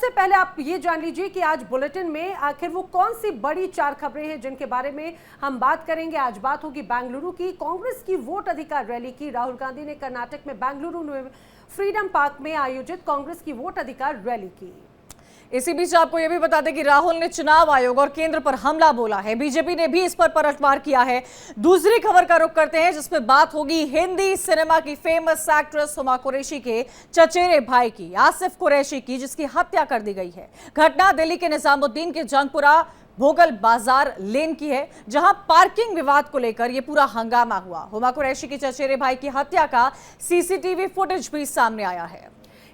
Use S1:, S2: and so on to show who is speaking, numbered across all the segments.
S1: सबसे पहले आप ये जान लीजिए कि आज बुलेटिन में आखिर वो कौन सी बड़ी 4 खबरें हैं जिनके बारे में हम बात करेंगे। आज बात होगी बेंगलुरु की। कांग्रेस की वोट अधिकार रैली की राहुल गांधी ने कर्नाटक में बेंगलुरु में फ्रीडम पार्क में आयोजित कांग्रेस की वोट अधिकार रैली की।
S2: इसी बीच आपको यह भी बता दें कि राहुल ने चुनाव आयोग और केंद्र पर हमला बोला है। बीजेपी ने भी इस पर पलटवार किया है। दूसरी खबर का रुख करते हैं जिसमें बात होगी हिंदी सिनेमा की फेमस एक्ट्रेस हुमा कुरैशी के चचेरे भाई की, आसिफ कुरैशी की, जिसकी हत्या कर दी गई है। घटना दिल्ली के निजामुद्दीन के जंगपुरा भोगल बाजार लेन की है, जहां पार्किंग विवाद को लेकर यह पूरा हंगामा हुआ। हुमा कुरैशी के चचेरे भाई की हत्या का सीसीटीवी फुटेज भी सामने आया है।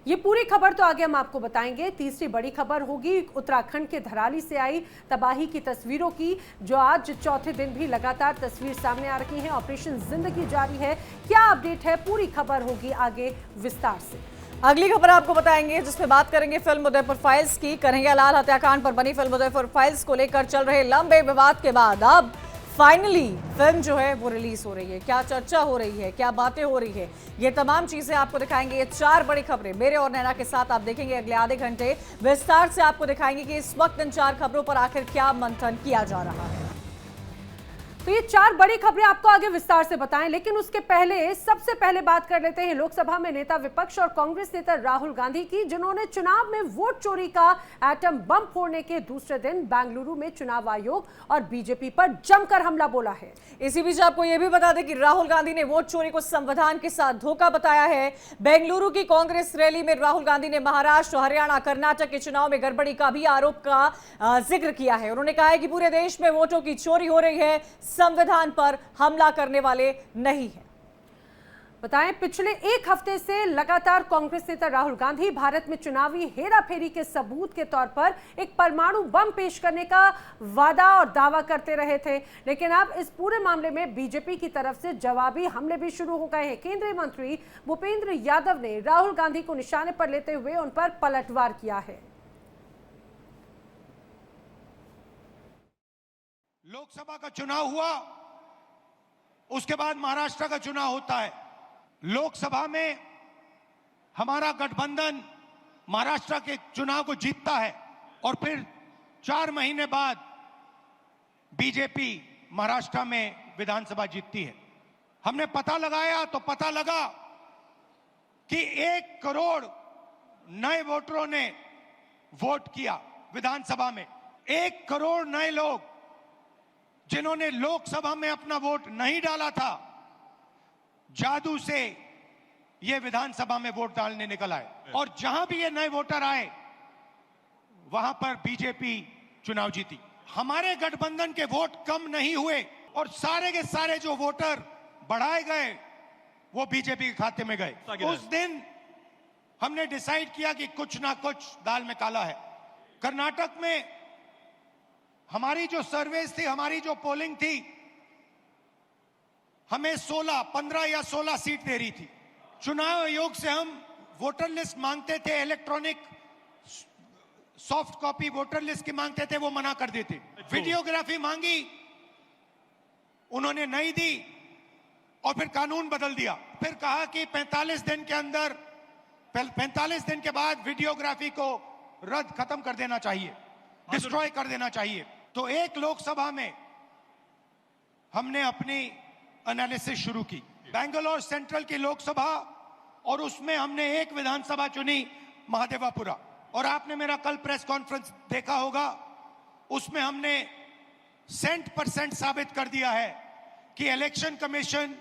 S1: ये पूरी खबर तो आगे हम आपको बताएंगे। तीसरी बड़ी खबर होगी उत्तराखंड के धराली से आई तबाही की तस्वीरों की, जो आज चौथे दिन भी लगातार तस्वीर सामने आ रही है। ऑपरेशन जिंदगी जारी है। क्या अपडेट है, पूरी खबर होगी आगे विस्तार से।
S2: अगली खबर आपको बताएंगे जिसमें बात करेंगे फिल्म उदयपुर फाइल्स की। कन्हैया लाल हत्याकांड पर बनी फिल्म उदयपुर फाइल्स को लेकर चल रहे लंबे विवाद के बाद अब फाइनली फिल्म जो है वो रिलीज हो रही है। क्या चर्चा हो रही है, क्या बातें हो रही है, ये तमाम चीजें आपको दिखाएंगे। ये 4 बड़ी खबरें मेरे और नैना के साथ आप देखेंगे अगले आधे घंटे। विस्तार से आपको दिखाएंगे कि इस वक्त इन 4 खबरों पर आखिर क्या मंथन किया जा रहा है।
S1: तो ये 4 बड़ी खबरें आपको आगे विस्तार से बताएं, लेकिन उसके पहले सबसे पहले बात कर लेते हैं लोकसभा में नेता विपक्ष और कांग्रेस नेता राहुल गांधी की, जिन्होंने चुनाव में वोट चोरी का एटम बम फोड़ने के दूसरे दिन बेंगलुरु में चुनाव आयोग और बीजेपी पर जमकर हमला बोला है।
S2: इसी बीच आपको यह भी बता दें कि राहुल गांधी ने वोट चोरी को संविधान के साथ धोखा बताया है। बेंगलुरु की कांग्रेस रैली में राहुल गांधी ने महाराष्ट्र, हरियाणा, कर्नाटक के चुनाव में गड़बड़ी का भी आरोप का जिक्र किया है। उन्होंने कहा है कि पूरे देश में वोटों की चोरी हो रही है, संविधान पर हमला करने वाले नहीं है।
S1: बताएं, पिछले 1 हफ्ते से लगातार कांग्रेस नेता राहुल गांधी भारत में चुनावी हेराफेरी के सबूत के तौर पर एक परमाणु बम पेश करने का वादा और दावा करते रहे थे, लेकिन अब इस पूरे मामले में बीजेपी की तरफ से जवाबी हमले भी शुरू हो गए हैं। केंद्रीय मंत्री भूपेंद्र यादव ने राहुल गांधी को निशाने पर लेते हुए उन पर पलटवार किया है।
S3: लोकसभा का चुनाव हुआ, उसके बाद महाराष्ट्र का चुनाव होता है। लोकसभा में हमारा गठबंधन महाराष्ट्र के चुनाव को जीतता है और फिर 4 महीने बाद बीजेपी महाराष्ट्र में विधानसभा जीतती है। हमने पता लगाया तो पता लगा कि 1 करोड़ नए वोटरों ने वोट किया विधानसभा में। 1 करोड़ नए लोग जिन्होंने लोकसभा में अपना वोट नहीं डाला था, जादू से ये विधानसभा में वोट डालने निकल आए। और जहां भी ये नए वोटर आए वहां पर बीजेपी चुनाव जीती। हमारे गठबंधन के वोट कम नहीं हुए और सारे के सारे जो वोटर बढ़ाए गए वो बीजेपी के खाते में गए। उस दिन हमने डिसाइड किया कि कुछ ना कुछ दाल में काला है। कर्नाटक में हमारी जो सर्वेस थी, हमारी जो पोलिंग थी, हमें 15 या 16 सीट दे रही थी। चुनाव आयोग से हम वोटर लिस्ट मांगते थे, electronic soft copy voter list की मांगते थे, वो मना कर देते। वीडियोग्राफी मांगी, उन्होंने नहीं दी और फिर कानून बदल दिया। फिर कहा कि 45 दिन के अंदर, 45 दिन के बाद वीडियोग्राफी को रद्द खत्म कर देना चाहिए, डिस्ट्रॉय कर देना चाहिए। तो एक लोकसभा में हमने अपनी एनालिसिस शुरू की, बेंगलोर सेंट्रल की लोकसभा, और उसमें हमने एक विधानसभा चुनी, महादेवापुरा। और आपने मेरा कल प्रेस कॉन्फ्रेंस देखा होगा, उसमें हमने 100% साबित कर दिया है कि इलेक्शन कमीशन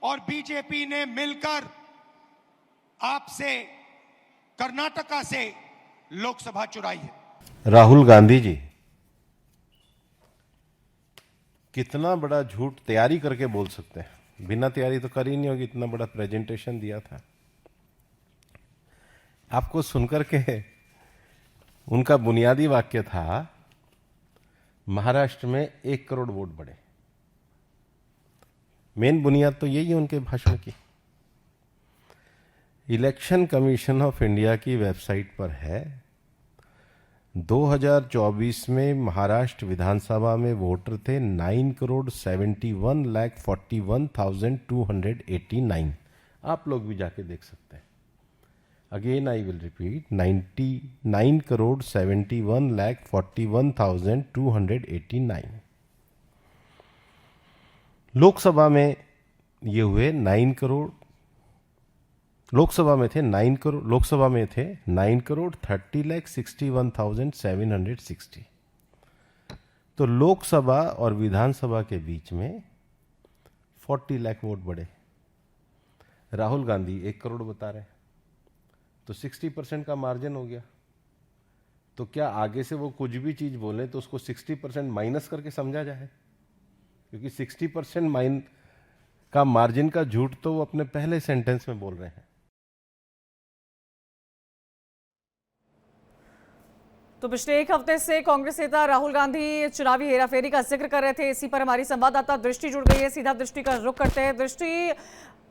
S3: और बीजेपी ने मिलकर आपसे, कर्नाटका से लोकसभा चुराई है।
S4: राहुल गांधी जी कितना बड़ा झूठ तैयारी करके बोल सकते हैं, बिना तैयारी तो कर ही नहीं होगी। इतना बड़ा प्रेजेंटेशन दिया था, आपको सुनकर के उनका बुनियादी वाक्य था महाराष्ट्र में 1 करोड़ वोट बढ़े। मेन बुनियाद तो यही है उनके भाषण की। इलेक्शन कमीशन ऑफ इंडिया की वेबसाइट पर है, 2024 में महाराष्ट्र विधानसभा में वोटर थे 9,71,41,289। आप लोग भी जाके देख सकते हैं। Again, I will repeat, 99,71,41,289. Lok Sabha में ये हुए 9 करोड़, लोकसभा में थे 9 करोड़, लोकसभा में थे 9 करोड़ 30,61,760. तो लोकसभा और विधानसभा के बीच में 40 लाख वोट बढ़े. राहुल गांधी 1 करोड़ बता रहे, तो 60% का मार्जिन हो गया. तो क्या आगे से वो कुछ भी चीज बोले तो उसको 60% माइनस करके समझा जाए? क्योंकि 60% का मार्जिन का झूठ तो वो अपने पहले सेंटेंस में बोल रहे हैं.
S2: तो पिछले एक हफ्ते से कांग्रेस नेता राहुल गांधी चुनावी हेराफेरी का जिक्र कर रहे थे. इसी पर हमारी संवाददाता दृष्टि जुड़ गई है. सीधा दृष्टि का रुख करते हैं. दृष्टि,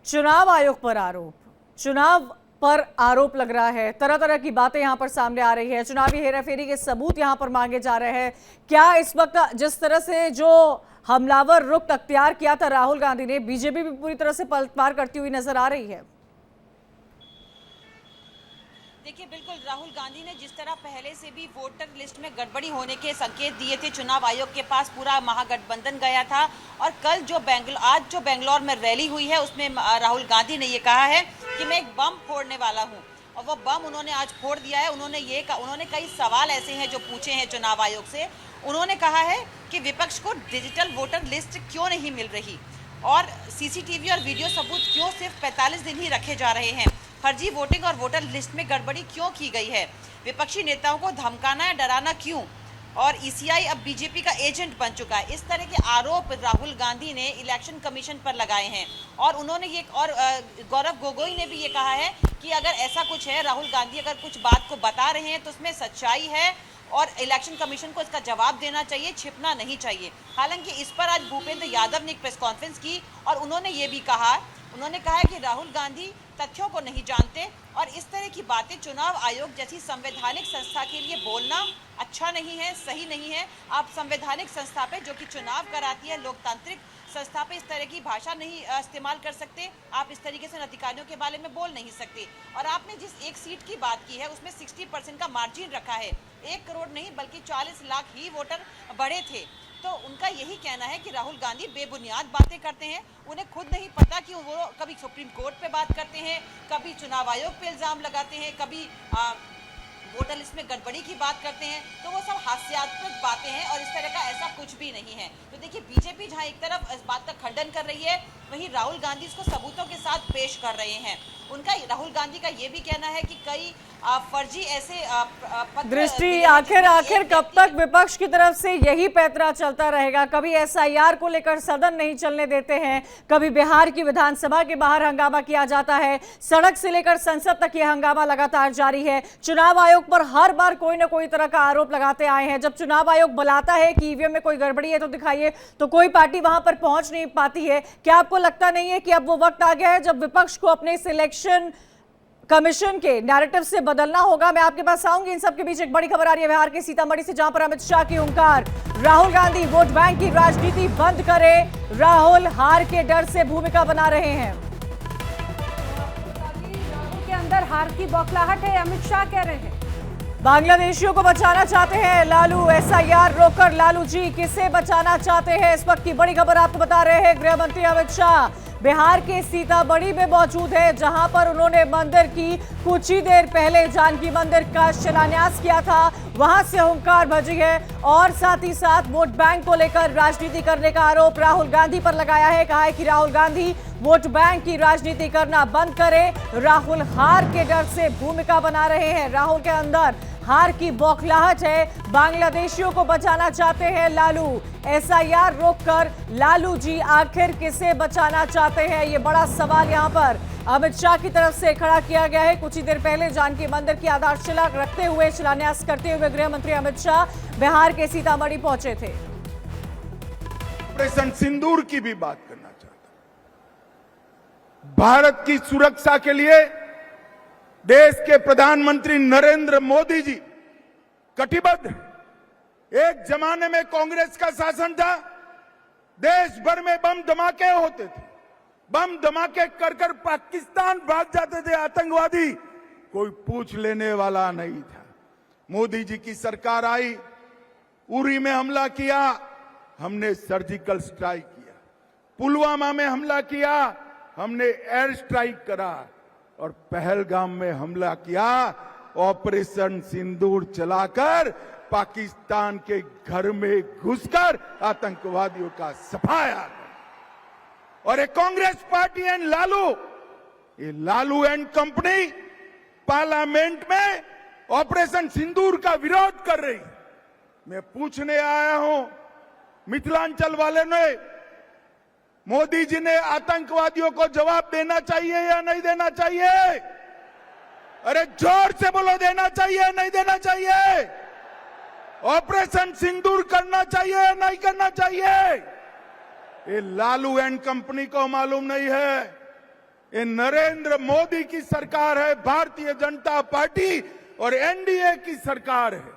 S2: चुनाव आयोग पर आरोप, चुनाव पर आरोप लग रहा है, तरह तरह की बातें यहां पर सामने आ रही है, चुनावी हेराफेरी के सबूत यहां पर मांगे जा रहे हैं. क्या इस वक्त जिस तरह से जो हमलावर रुख अख्तियार किया था राहुल गांधी ने, बीजेपी भी पूरी तरह से पलटवार करती हुई नजर आ रही है?
S5: देखिए, बिल्कुल राहुल गांधी ने जिस तरह पहले से भी वोटर लिस्ट में गड़बड़ी होने के संकेत दिए थे, चुनाव आयोग के पास पूरा महागठबंधन गया था. और कल जो आज जो बेंगलोर में रैली हुई है उसमें राहुल गांधी ने ये कहा है कि मैं एक बम फोड़ने वाला हूँ, और वो बम उन्होंने आज फोड़ दिया है. उन्होंने कई सवाल ऐसे हैं जो पूछे हैं चुनाव आयोग से. उन्होंने कहा है कि विपक्ष को डिजिटल वोटर लिस्ट क्यों नहीं मिल रही, और सीसीटीवी और वीडियो सबूत क्यों सिर्फ 45 दिन ही रखे जा रहे हैं, फर्जी वोटिंग और वोटर लिस्ट में गड़बड़ी क्यों की गई है, विपक्षी नेताओं को धमकाना या डराना क्यों, और ईसीआई अब बीजेपी का एजेंट बन चुका है. इस तरह के आरोप राहुल गांधी ने इलेक्शन कमीशन पर लगाए हैं. और उन्होंने ये गौरव गोगोई ने भी ये कहा है कि अगर ऐसा कुछ है, राहुल गांधी अगर कुछ बात को बता रहे हैं तो उसमें सच्चाई है और इलेक्शन कमीशन को इसका जवाब देना चाहिए, छिपना नहीं चाहिए. हालांकि इस पर आज भूपेंद्र यादव ने एक प्रेस कॉन्फ्रेंस की और उन्होंने ये भी कहा, उन्होंने कहा कि राहुल गांधी तथ्यों को नहीं जानते और इस तरह की बातें चुनाव आयोग जैसी संवैधानिक संस्था के लिए बोलना अच्छा नहीं है, सही नहीं है. आप संवैधानिक संस्था पे, जो कि चुनाव कराती है, लोकतांत्रिक संस्था पे इस तरह की भाषा नहीं इस्तेमाल कर सकते. आप इस तरीके से अधिकारियों के बारे में बोल नहीं सकते. और आपने जिस एक सीट की बात की है उसमें 60% का मार्जिन रखा है. 1 करोड़ नहीं बल्कि 40 लाख ही वोटर बढ़े थे. तो उनका यही कहना है कि राहुल गांधी बेबुनियाद बातें करते हैं. उन्हें खुद नहीं पता कि वो कभी सुप्रीम कोर्ट पे बात करते हैं, कभी चुनाव आयोग पे इल्जाम लगाते हैं, कभी वोटर लिस्ट में गड़बड़ी की बात करते हैं. तो वो सब हास्यास्पद बातें हैं और इस तरह का ऐसा कुछ भी नहीं है. तो देखिए, बीजेपी जहां एक तरफ इस बात का खंडन कर रही है, वहीं राहुल गांधी इसको सबूतों के साथ पेश कर रहे हैं. राहुल गांधी का ये भी कहना है कि कई फर्जी ऐसे
S2: दृष्टि, आखिर कब तक विपक्ष की तरफ से यही पैंतरा चलता रहेगा? कभी एसआईआर को लेकर सदन नहीं चलने देते हैं, कभी बिहार की विधानसभा के बाहर हंगामा किया जाता है, सड़क से लेकर संसद तक यह हंगामा लगातार जारी है. चुनाव आयोग पर हर बार कोई ना कोई तरह का आरोप लगाते आए हैं. जब चुनाव आयोग बुलाता है कि ईवीएम में कोई गड़बड़ी है तो दिखाइए, तो कोई पार्टी वहां पर पहुंच नहीं पाती है. क्या आपको लगता नहीं है कि अब वो वक्त आ गया है जब विपक्ष को अपने इलेक्शन कमीशन के नैरेटिव से बदलना होगा? मैं आपके पास आऊंगी. इन सब के बीच एक बड़ी खबर आ रही है बिहार के सीतामढ़ी से, जहां पर अमित शाह की हुंकार, राहुल गांधी वोट बैंक की राजनीति बंद करे, राहुल हार के डर से भूमिका बना रहे हैं.
S1: राहुल के अंदर हार की बौखलाहट है, अमित शाह कह रहे हैं.
S2: बांग्लादेशियों को बचाना चाहते हैं लालू, एसआईआर रोककर लालू जी किसे बचाना चाहते हैं? इस वक्त की बड़ी खबर आपको बता रहे हैं गृह मंत्री अमित शाह बिहार के सीतामढ़ी में मौजूद है, जहां पर उन्होंने मंदिर की कुछ ही देर पहले जानकी मंदिर का शिलान्यास किया था. वहां से हुंकार भजी है और साथ ही साथ वोट बैंक को लेकर राजनीति करने का आरोप राहुल गांधी पर लगाया है. कहा है कि राहुल गांधी वोट बैंक की राजनीति करना बंद करें, राहुल हार के डर से भूमिका बना रहे हैं. राहुल के अंदर हार की बौखलाहट है, बांग्लादेशियों को बचाना चाहते हैं लालू, एसआईआर रोककर लालू जी आखिर किसे बचाना चाहते हैं? ये बड़ा सवाल यहां पर अमित शाह की तरफ से खड़ा किया गया है. कुछ ही देर पहले जानकी मंदिर की आधारशिला रखते हुए, शिलान्यास करते हुए गृह मंत्री अमित शाह बिहार के सीतामढ़ी पहुंचे थे.
S6: ऑपरेशन सिंदूर की भी बात करना चाहता हूं. भारत की सुरक्षा के लिए देश के प्रधानमंत्री नरेंद्र मोदी जी कटिबद्ध. एक जमाने में कांग्रेस का शासन था, देश भर में बम धमाके होते थे, बम धमाके कर पाकिस्तान भाग जाते थे आतंकवादी. कोई पूछ लेने वाला नहीं था। मोदी जी की सरकार आई, उरी में हमला किया, हमने सर्जिकल स्ट्राइक किया। पुलवामा में हमला किया, हमने एयर स्ट्राइक करा। और पहलगाम में हमला किया, ऑपरेशन सिंदूर चलाकर पाकिस्तान के घर में घुसकर आतंकवादियों का सफाया। और एक कांग्रेस पार्टी एंड लालू, ये लालू एंड कंपनी पार्लियामेंट में ऑपरेशन सिंदूर का विरोध कर रही। मैं पूछने आया हूं मिथिलांचल वाले ने, मोदी जी ने आतंकवादियों को जवाब देना चाहिए या नहीं देना चाहिए? अरे जोर से बोलो, देना चाहिए या नहीं देना चाहिए? ऑपरेशन सिंदूर करना चाहिए या नहीं करना चाहिए? ये लालू एंड कंपनी को मालूम नहीं है, ये नरेंद्र मोदी की सरकार है, भारतीय जनता पार्टी और एनडीए की सरकार है।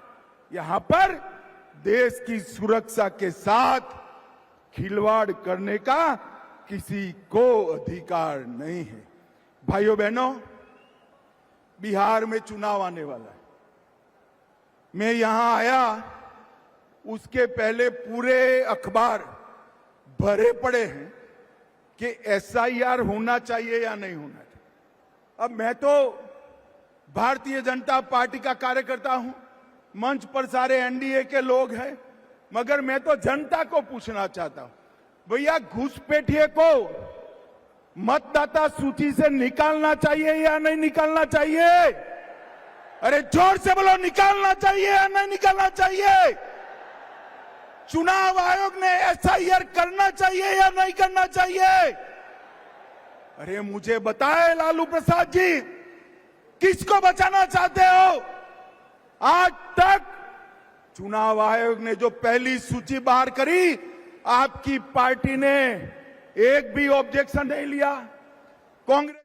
S6: यहां पर देश की सुरक्षा के साथ खिलवाड़ करने का किसी को अधिकार नहीं है। भाइयों बहनों, बिहार में चुनाव आने वाला है। मैं यहां आया, उसके पहले पूरे अखबार भरे पड़े हैं कि एसआईआर होना चाहिए या नहीं होना चाहिए। अब मैं तो भारतीय जनता पार्टी का कार्यकर्ता हूं, मंच पर सारे एनडीए के लोग हैं, मगर मैं तो जनता को पूछना चाहता हूं, भैया घुसपैठिए को मतदाता सूची से निकालना चाहिए या नहीं निकालना चाहिए? अरे जोर से बोलो, निकालना चाहिए या नहीं निकालना चाहिए? चुनाव आयोग ने एसआईआर करना चाहिए या नहीं करना चाहिए? अरे मुझे बताए लालू प्रसाद जी, किसको बचाना चाहते हो? आज तक चुनाव आयोग ने जो पहली सूची बाहर करी, आपकी पार्टी ने एक भी ऑब्जेक्शन नहीं लिया। कांग्रेस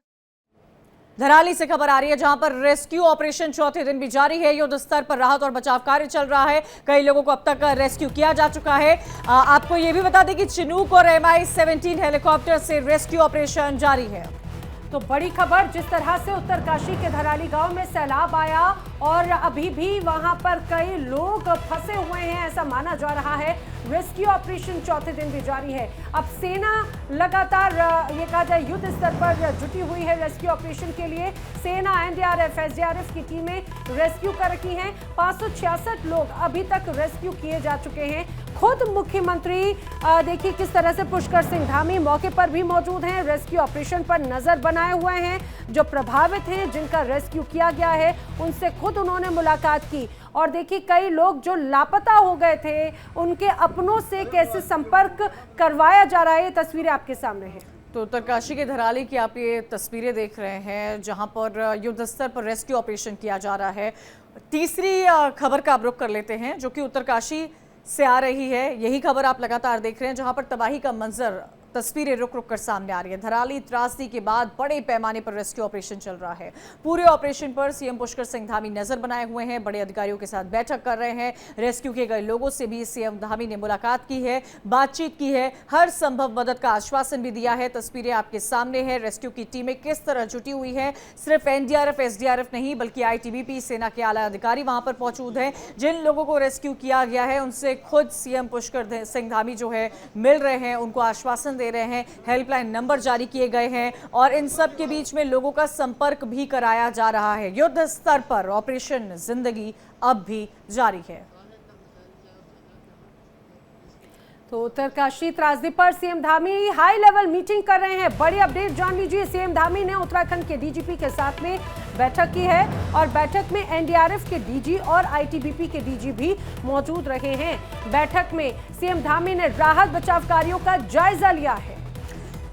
S2: धराली से खबर आ रही है, जहां पर रेस्क्यू ऑपरेशन चौथे दिन भी जारी है। युद्ध स्तर पर राहत और बचाव कार्य चल रहा है। कई लोगों को अब तक रेस्क्यू किया जा चुका है। आपको यह भी बता दें कि चिनूक और MI-17 हेलीकॉप्टर से रेस्क्यू ऑपरेशन जारी है।
S1: तो बड़ी खबर, जिस तरह से उत्तरकाशी के धराली गांव में सैलाब आया और अभी भी वहां पर कई लोग फंसे हुए हैं, ऐसा माना जा रहा है। रेस्क्यू ऑपरेशन चौथे दिन भी जारी है। अब सेना लगातार ये कहा जाए युद्ध स्तर पर जुटी हुई है रेस्क्यू ऑपरेशन के लिए। सेना, एनडीआरएफ, एसडीआरएफ की टीमें रेस्क्यू कर रखी हैं। 566 लोग अभी तक रेस्क्यू किए जा चुके हैं। खुद मुख्यमंत्री देखिए किस तरह से पुष्कर सिंह धामी मौके पर भी मौजूद हैं, रेस्क्यू ऑपरेशन पर नजर बनाए हुए हैं। जो प्रभावित हैं, जिनका रेस्क्यू किया गया है, उनसे खुद उन्होंने मुलाकात की। और देखिए कई लोग जो लापता हो गए थे, उनके अपनों से कैसे संपर्क करवाया जा रहा है, ये तस्वीरें आपके सामने हैं।
S2: तो उत्तरकाशी के धराली की आप ये तस्वीरें देख रहे हैं, जहां पर युद्ध स्तर पर रेस्क्यू ऑपरेशन किया जा रहा है। तीसरी खबर का आप रुख कर लेते हैं, जो कि उत्तरकाशी से आ रही है। यही खबर आप लगातार देख रहे हैं, जहां पर तबाही का मंजर तस्वीरें रुक रुक कर सामने आ रही है। धराली त्रासदी के बाद बड़े पैमाने पर रेस्क्यू ऑपरेशन चल रहा है। पूरे ऑपरेशन पर सीएम पुष्कर सिंह धामी नजर बनाए हुए हैं, बड़े अधिकारियों के साथ बैठक कर रहे हैं। रेस्क्यू किए गए लोगों से भी सीएम धामी ने मुलाकात की है, बातचीत की है, हर संभव मदद का आश्वासन भी दिया है। तस्वीरें आपके सामने है, रेस्क्यू की टीमें किस तरह जुटी हुई है। सिर्फ एनडीआरएफ, एसडीआरएफ नहीं, बल्कि आईटीबीपी, सेना के आला अधिकारी वहां पर मौजूद हैं। जिन लोगों को रेस्क्यू किया गया है, उनसे खुद सीएम पुष्कर सिंह धामी जो है मिल रहे हैं, उनको आश्वासन दे रहे हैं। हेल्पलाइन नंबर जारी किए गए हैं और इन सब के बीच में लोगों का संपर्क भी कराया जा रहा है। युद्ध स्तर पर ऑपरेशन जिंदगी अब भी जारी है।
S1: तो उत्तरकाशी त्रासदी पर CM Dhami high level meeting कर रहे हैं। बड़ी अपडेट जान लीजिए। सीएम धामी ने उत्तराखंड के डीजीपी के साथ में बैठक की है और बैठक में एनडीआरएफ के डीजी और आईटीबीपी के डीजी भी मौजूद रहे हैं। बैठक में सीएम धामी ने राहत बचाव कार्यों का जायजा लिया है।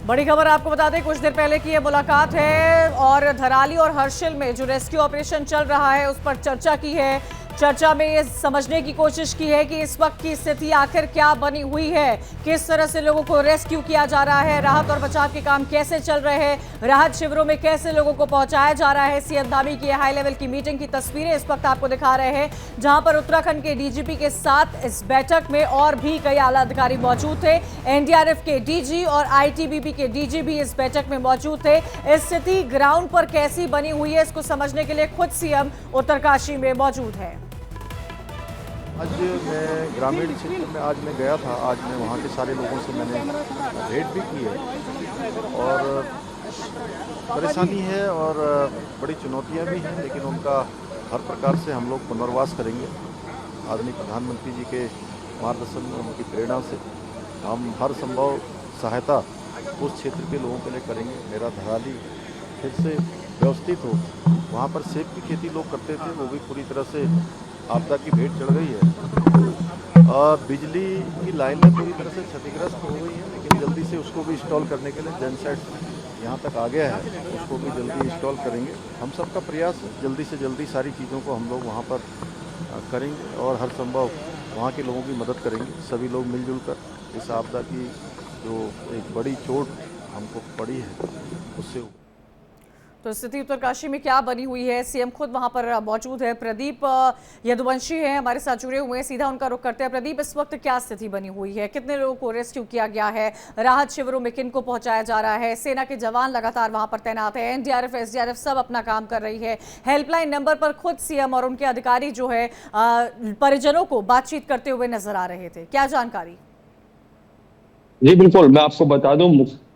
S2: बड़ी खबर आपको बता दें, कुछ देर पहले की यह मुलाकात है और धराली और हर्षिल में जो रेस्क्यू ऑपरेशन चल रहा है उस पर चर्चा की है। चर्चा में ये समझने की कोशिश की है कि इस वक्त की स्थिति आखिर क्या बनी हुई है, किस तरह से लोगों को रेस्क्यू किया जा रहा है, राहत और बचाव के काम कैसे चल रहे हैं, राहत शिविरों में कैसे लोगों को पहुंचाया जा रहा है। सीएम धामी की हाई लेवल की मीटिंग की तस्वीरें इस वक्त आपको दिखा रहे हैं, जहां पर उत्तराखंड के डीजीपी के साथ इस बैठक में और भी कई आला अधिकारी मौजूद थे। एनडीआरएफ के डीजी और आईटीबीपी के डीजी भी इस बैठक में मौजूद थे। स्थिति ग्राउंड पर कैसी बनी हुई है, इसको समझने के लिए खुद सीएम उत्तरकाशी में मौजूद है।
S7: आज मैं ग्रामीण क्षेत्र में आज मैं गया था। आज मैं वहाँ के सारे लोगों से मैंने भेंट भी की है और परेशानी है और बड़ी चुनौतियाँ भी हैं, लेकिन उनका हर प्रकार से हम लोग पुनर्वास करेंगे। आदरणीय प्रधानमंत्री जी के मार्गदर्शन में, उनकी प्रेरणा से हम हर संभव सहायता उस क्षेत्र के लोगों के लिए करेंगे। मेरा धराली फिर से व्यवस्थित हो। वहाँ पर सेब की खेती लोग करते थे, वो भी पूरी तरह से आपदा की भेंट चढ़ गई है और बिजली की लाइनें पूरी तरह से क्षतिग्रस्त हो गई हैं, लेकिन जल्दी से उसको भी इंस्टॉल करने के लिए जनसेट यहाँ तक आ गया है, उसको भी जल्दी इंस्टॉल करेंगे। हम सबका प्रयास है जल्दी से जल्दी सारी चीज़ों को हम लोग वहाँ पर करेंगे और हर संभव वहाँ के लोगों की मदद करेंगे। सभी लोग मिलजुल कर इस आपदा की जो एक बड़ी चोट हमको पड़ी है उससे।
S2: तो स्थिति उत्तरकाशी में क्या बनी हुई है, सीएम खुद वहां पर मौजूद है। प्रदीप यदुवंशी हैं हमारे साथ जुड़े हुए हैं, सीधा उनका रुख करते हैं। प्रदीप, इस वक्त क्या स्थिति बनी हुई है, कितने लोगों को रेस्क्यू किया गया है, राहत शिविरों में किन को पहुंचाया जा रहा है, सेना के जवान लगातार वहां पर तैनात है, एनडीआरएफ एसडीआरएफ सब अपना काम कर रही है। हेल्पलाइन नंबर पर खुद सीएम और उनके अधिकारी जो है परिजनों को बातचीत करते हुए नजर आ रहे थे, क्या जानकारी?
S8: जी बिल्कुल, मैं आपको बता दूं,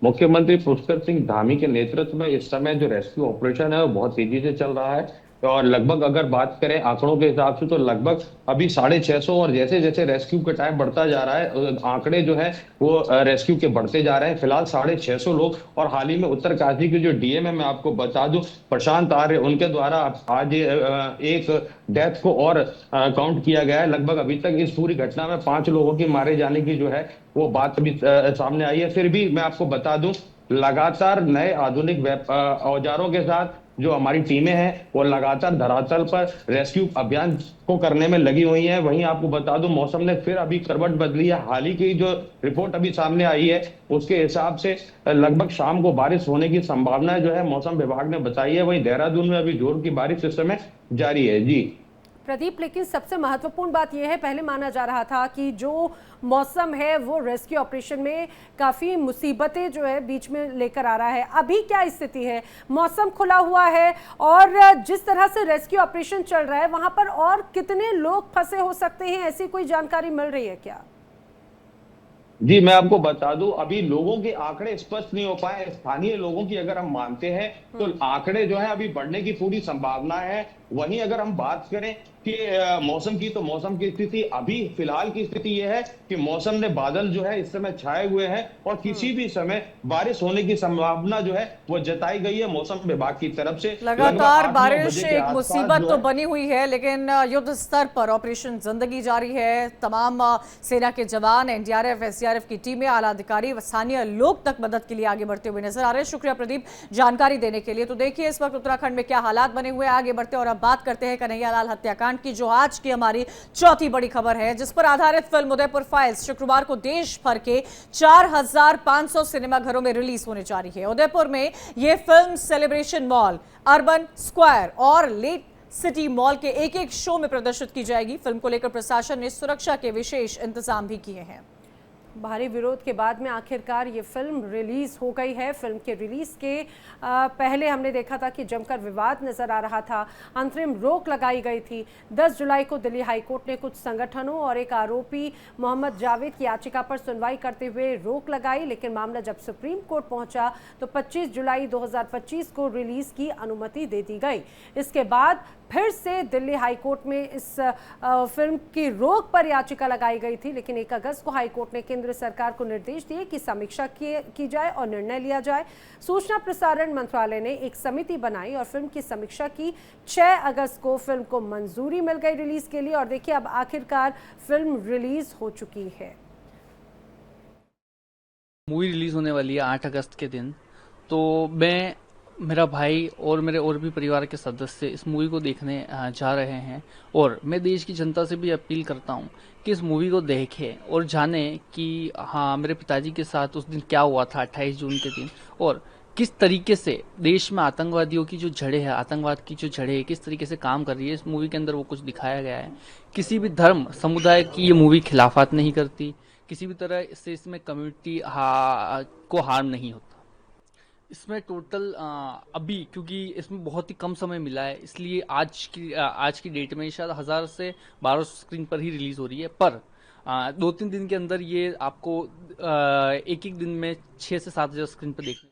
S8: मुख्यमंत्री पुष्कर सिंह धामी के नेतृत्व में इस समय जो रेस्क्यू ऑपरेशन है वो बहुत तेजी से चल रहा है और लगभग अगर बात करें आंकड़ों के हिसाब से तो लगभग अभी 650 और जैसे जैसे रेस्क्यू का टाइम बढ़ता जा रहा है आंकड़े जो है वो रेस्क्यू के बढ़ते जा रहे हैं। फिलहाल 650 लोग और हाल ही में उत्तरकाशी के जो डीएम है, मैं आपको बता दूं प्रशांत आर्य, उनके द्वारा आज एक डेथ को और काउंट किया गया है। लगभग अभी तक इस पूरी घटना में 5 लोगों की मारे जाने की जो है वो बात अभी सामने आई है। फिर भी मैं आपको बता दूं लगातार नए आधुनिक औजारों के साथ जो हमारी टीमें हैं वो लगातार धरातल पर रेस्क्यू अभियान को करने में लगी हुई हैं। वहीं आपको बता दूं मौसम ने फिर अभी करवट बदली है। हाल ही की जो रिपोर्ट अभी सामने आई है उसके हिसाब से लगभग शाम को बारिश होने की संभावना जो है मौसम विभाग ने बताई है। वहीं देहरादून में अभी जोर की बारिश इस समय जारी है। जी
S1: प्रदीप, लेकिन सबसे महत्वपूर्ण बात यह है, पहले माना जा रहा था कि जो मौसम है वो रेस्क्यू ऑपरेशन में काफ़ी मुसीबतें जो है बीच में लेकर आ रहा है। अभी क्या स्थिति है? मौसम खुला हुआ है और जिस तरह से रेस्क्यू ऑपरेशन चल रहा है वहां पर और कितने लोग फंसे हो सकते हैं, ऐसी कोई जानकारी मिल रही है क्या?
S8: जी मैं आपको बता दूं अभी लोगों के आंकड़े स्पष्ट नहीं हो पाए। स्थानीय लोगों की अगर हम मानते हैं तो आंकड़े जो है अभी बढ़ने की पूरी संभावना है। वहीं अगर हम बात करें कि मौसम की, तो मौसम की स्थिति अभी फिलहाल की स्थिति यह है कि मौसम ने बादल जो है इस समय छाए हुए हैं और किसी भी समय बारिश होने की संभावना जो है वो जताई गई है मौसम विभाग की तरफ से।
S2: लगातार बारिश एक मुसीबत तो बनी हुई है, लेकिन युद्ध स्तर पर ऑपरेशन जिंदगी जारी है। तमाम सेना के जवान, एनडीआरएफ एसडीआरएफ की टीमें, आला अधिकारी, स्थानीय लोग तक मदद के लिए आगे बढ़ते हुए नजर आ रहे हैं। शुक्रिया प्रदीप जानकारी देने के लिए। तो देखिए इस वक्त उत्तराखंड में क्या हालात बने हुए हैं, आगे बढ़ते और अब बात करते हैं कन्हैयालाल हत्याकांड की, जो आज की हमारी चौथी बड़ी खबर है, जिस पर आधारित फिल्म उदयपुर फाइल्स शुक्रवार को देश भर के 4500 सिनेमा घरों में रिलीज होने जा रही है। उदयपुर में यह film celebration mall, urban square और लेट सिटी मॉल के एक एक शो में प्रदर्शित की जाएगी। फिल्म को लेकर प्रशासन ने सुरक्षा के विशेष इंतजाम भी किए हैं।
S1: भारी विरोध के बाद में आखिरकार ये फिल्म रिलीज हो गई है। फिल्म के रिलीज के पहले हमने देखा था कि जमकर विवाद नजर आ रहा था, अंतरिम रोक लगाई गई थी। 10 जुलाई को दिल्ली हाईकोर्ट ने कुछ संगठनों और एक आरोपी मोहम्मद जावेद की याचिका पर सुनवाई करते हुए रोक लगाई, लेकिन मामला जब सुप्रीम कोर्ट पहुंचा तो 25 जुलाई 2025 को रिलीज की अनुमति दे दी गई। इसके बाद फिर से दिल्ली हाईकोर्ट में इस फिल्म की रोक पर याचिका लगाई गई थी, लेकिन 1 अगस्त को हाईकोर्ट ने केंद्र सरकार को निर्देश दिए कि समीक्षा की जाए और निर्णय लिया जाए। सूचना प्रसारण मंत्रालय ने एक समिति बनाई और फिल्म की समीक्षा की। 6 अगस्त को फिल्म को मंजूरी मिल गई रिलीज के लिए और देखिए अब आखिरकार फिल्म रिलीज हो चुकी है।
S9: मूवी रिलीज होने वाली है 8 अगस्त के दिन, तो मैं मेरा भाई और मेरे और भी परिवार के सदस्य इस मूवी को देखने जा रहे हैं और मैं देश की जनता से भी अपील करता हूं कि इस मूवी को देखें और जानें कि हाँ मेरे पिताजी के साथ उस दिन क्या हुआ था 28 जून के दिन, और किस तरीके से देश में आतंकवादियों की जो जड़ें हैं, आतंकवाद की जो जड़ें हैं, किस तरीके से काम कर रही है। इस मूवी के अंदर वो कुछ दिखाया गया है। किसी भी धर्म समुदाय की ये मूवी खिलाफत नहीं करती, किसी भी तरह से इसमें कम्युनिटी को हार्म नहीं होता। इसमें टोटल अभी क्योंकि इसमें बहुत ही कम समय मिला है, इसलिए आज की डेट में शायद 1000 से 1200 स्क्रीन पर ही रिलीज हो रही है, पर 2-3 दिन के अंदर ये आपको एक दिन में 6 से 7 हज़ार स्क्रीन पर देखने